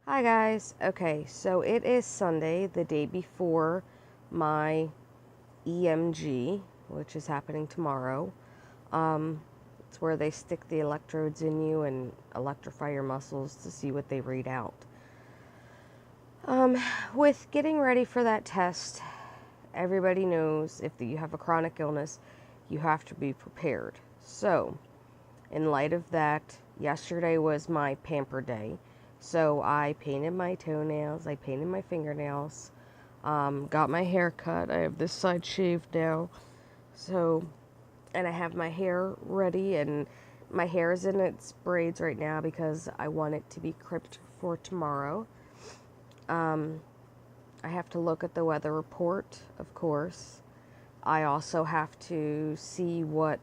Hi guys. Okay, so it is Sunday, the day before my EMG, which is happening tomorrow. It's where they stick the electrodes in you and electrify your muscles to see what they read out. With getting ready for that test, everybody knows if you have a chronic illness, you have to be prepared. So, in light of that, yesterday was my pamper day. So I painted my toenails, I painted my fingernails, got my hair cut. I have this side shaved now. So, and I have my hair ready, and my hair is in its braids right now because I want it to be crimped for tomorrow. I have to look at the weather report, of course. I also have to see what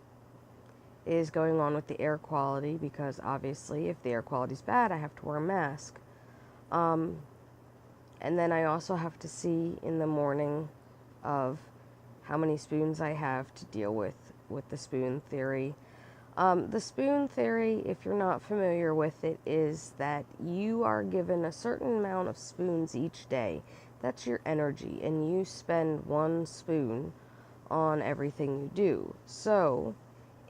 is going on with the air quality, because obviously if the air quality is bad, I have to wear a mask. And then I also have to see in the morning of how many spoons I have to deal with the spoon theory. The spoon theory, if you're not familiar with it, is that you are given a certain amount of spoons each day. That's your energy, and you spend one spoon on everything you do. So,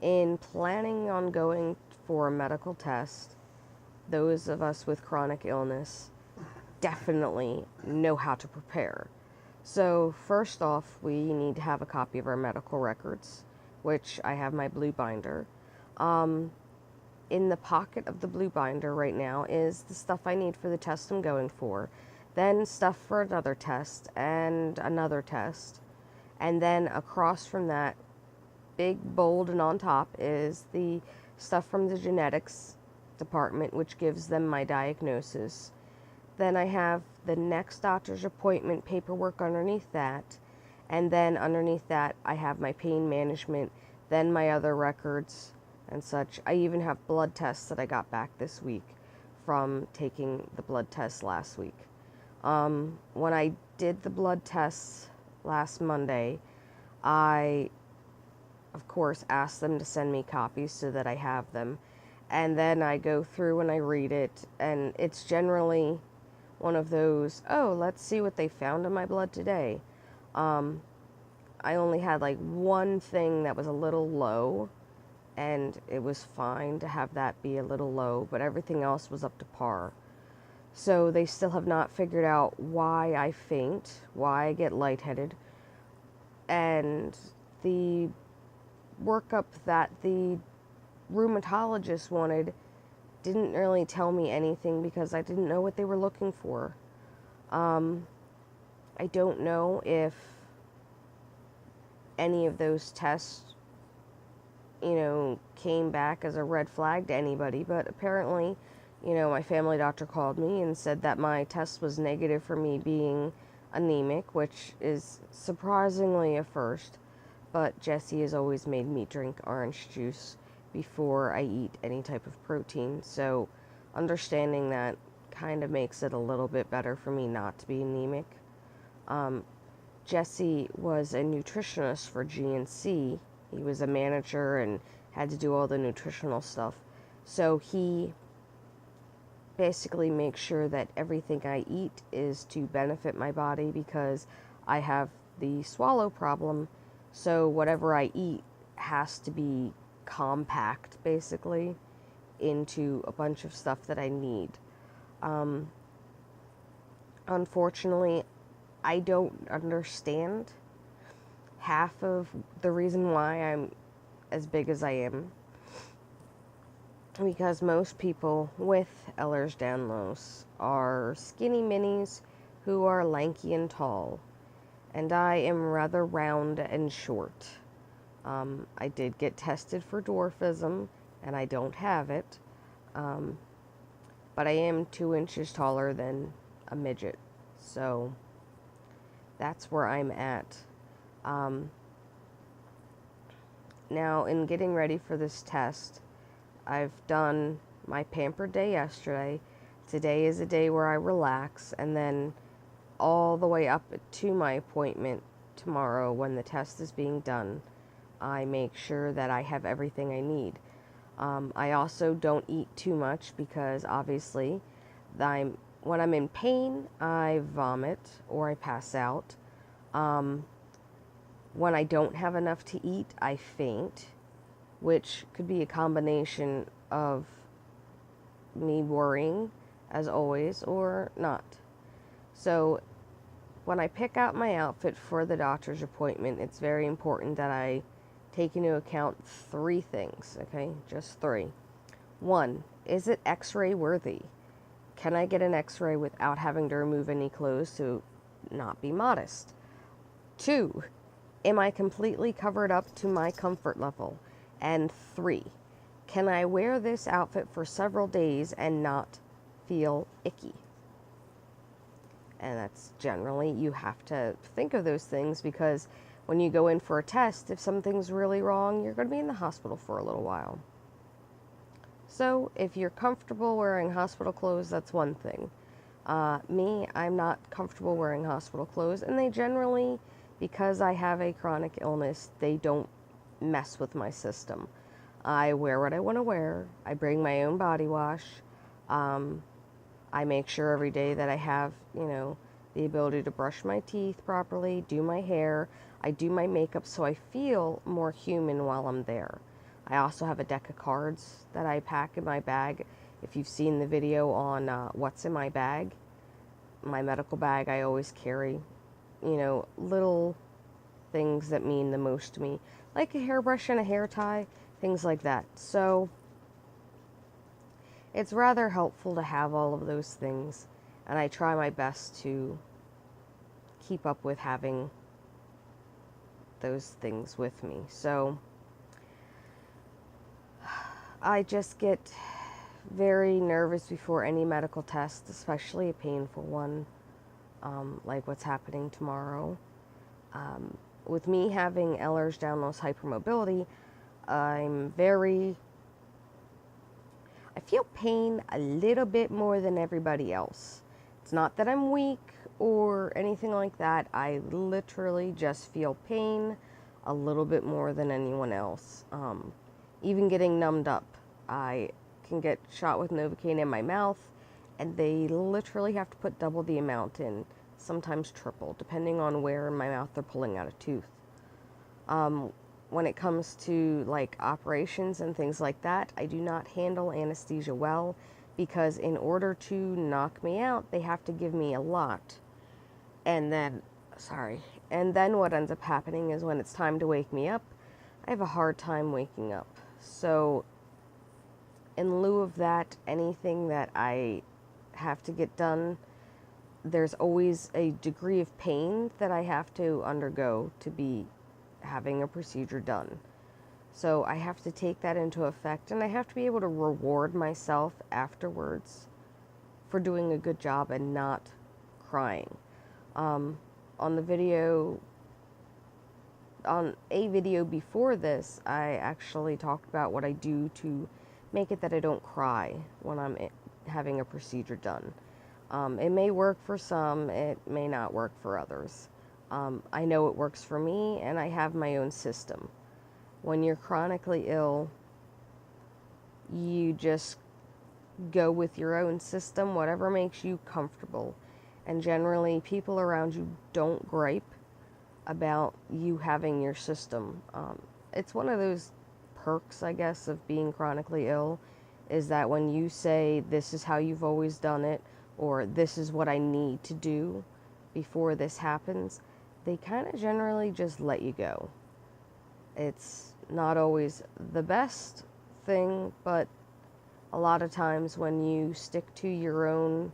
in planning on going for a medical test, those of us with chronic illness definitely know how to prepare. So, first off, we need to have a copy of our medical records, which I have my blue binder. In the pocket of the blue binder right now is the stuff I need for the test I'm going for, then stuff for another test and another test, and then across from that, big, bold, and on top is the stuff from the genetics department, which gives them my diagnosis. Then I have the next doctor's appointment paperwork underneath that, and then underneath that I have my pain management, then my other records and such. I even have blood tests that I got back this week from taking the blood tests last week. When I did the blood tests last Monday, I of course ask them to send me copies so that I have them, and then I go through and I read it, and it's generally one of those, oh, let's see what they found in my blood today. I only had like one thing that was a little low, and it was fine to have that be a little low, but everything else was up to par. So they still have not figured out why I faint, why I get lightheaded, and the workup that the rheumatologist wanted didn't really tell me anything because I didn't know what they were looking for. I don't know if any of those tests, came back as a red flag to anybody, but apparently, my family doctor called me and said that my test was negative for me being anemic, which is surprisingly a first. But Jessie has always made me drink orange juice before I eat any type of protein, so understanding that kind of makes it a little bit better for me not to be anemic. Jesse was a nutritionist for GNC. He was a manager and had to do all the nutritional stuff. So he basically makes sure that everything I eat is to benefit my body because I have the swallow problem. So whatever I eat has to be compact, basically, into a bunch of stuff that I need. Unfortunately, I don't understand half of the reason why I'm as big as I am. Because most people with ehlers-danlos are skinny minis who are lanky and tall. And I am rather round and short. I did get tested for dwarfism, and I don't have it. But I am 2 inches taller than a midget. So that's where I'm at. Now, in getting ready for this test, I've done my pampered day yesterday. Today is a day where I relax, and then all the way up to my appointment tomorrow when the test is being done, I make sure that I have everything I need. I also don't eat too much because obviously I'm when I'm in pain, I vomit or I pass out. When I don't have enough to eat, I faint, which could be a combination of me worrying, as always, or not. So when I pick out my outfit for the doctor's appointment, it's very important that I take into account 3 things, okay? Just 3. 1, is it x-ray worthy? Can I get an x-ray without having to remove any clothes to not be modest? 2, am I completely covered up to my comfort level? And 3, can I wear this outfit for several days and not feel icky? And that's generally, you have to think of those things, because when you go in for a test, if something's really wrong, you're going to be in the hospital for a little while. So if you're comfortable wearing hospital clothes, that's one thing. Me, I'm not comfortable wearing hospital clothes, and they generally, because I have a chronic illness, they don't mess with my system. I wear what I want to wear. I bring my own body wash. I make sure every day that I have, the ability to brush my teeth properly, do my hair. I do my makeup so I feel more human while I'm there. I also have a deck of cards that I pack in my bag. If you've seen the video on what's in my bag, my medical bag, I always carry, little things that mean the most to me, like a hairbrush and a hair tie, things like that. So it's rather helpful to have all of those things, and I try my best to keep up with having those things with me. So I just get very nervous before any medical test, especially a painful one, like what's happening tomorrow. With me having ehlers-danlos hypermobility, I feel pain a little bit more than everybody else. It's not that I'm weak or anything like that. I literally just feel pain a little bit more than anyone else. Even getting numbed up. I can get shot with Novocaine in my mouth, and they literally have to put double the amount in, sometimes triple, depending on where in my mouth they're pulling out a tooth. When it comes to like operations and things like that, I do not handle anesthesia well, because in order to knock me out, they have to give me a lot. And then what ends up happening is when it's time to wake me up, I have a hard time waking up. So in lieu of that, anything that I have to get done, there's always a degree of pain that I have to undergo to be having a procedure done. So I have to take that into effect, and I have to be able to reward myself afterwards for doing a good job and not crying. On a video before this, I actually talked about what I do to make it that I don't cry when I'm having a procedure done. It may work for some, it may not work for others. I know it works for me, and I have my own system. When you're chronically ill, you just go with your own system, whatever makes you comfortable. And generally, people around you don't gripe about you having your system. It's one of those perks, I guess, of being chronically ill, is that when you say, this is how you've always done it, or this is what I need to do before this happens, they kind of generally just let you go. It's not always the best thing, but a lot of times when you stick to your own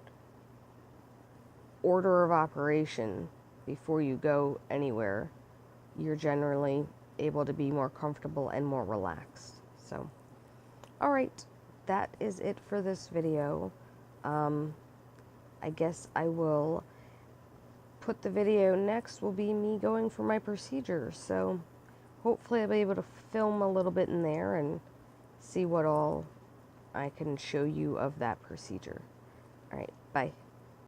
order of operation before you go anywhere, you're generally able to be more comfortable and more relaxed. So, alright, that is it for this video. I guess I will put the video next will be me going for my procedure. So hopefully I'll be able to film a little bit in there and see what all I can show you of that procedure. Alright, bye.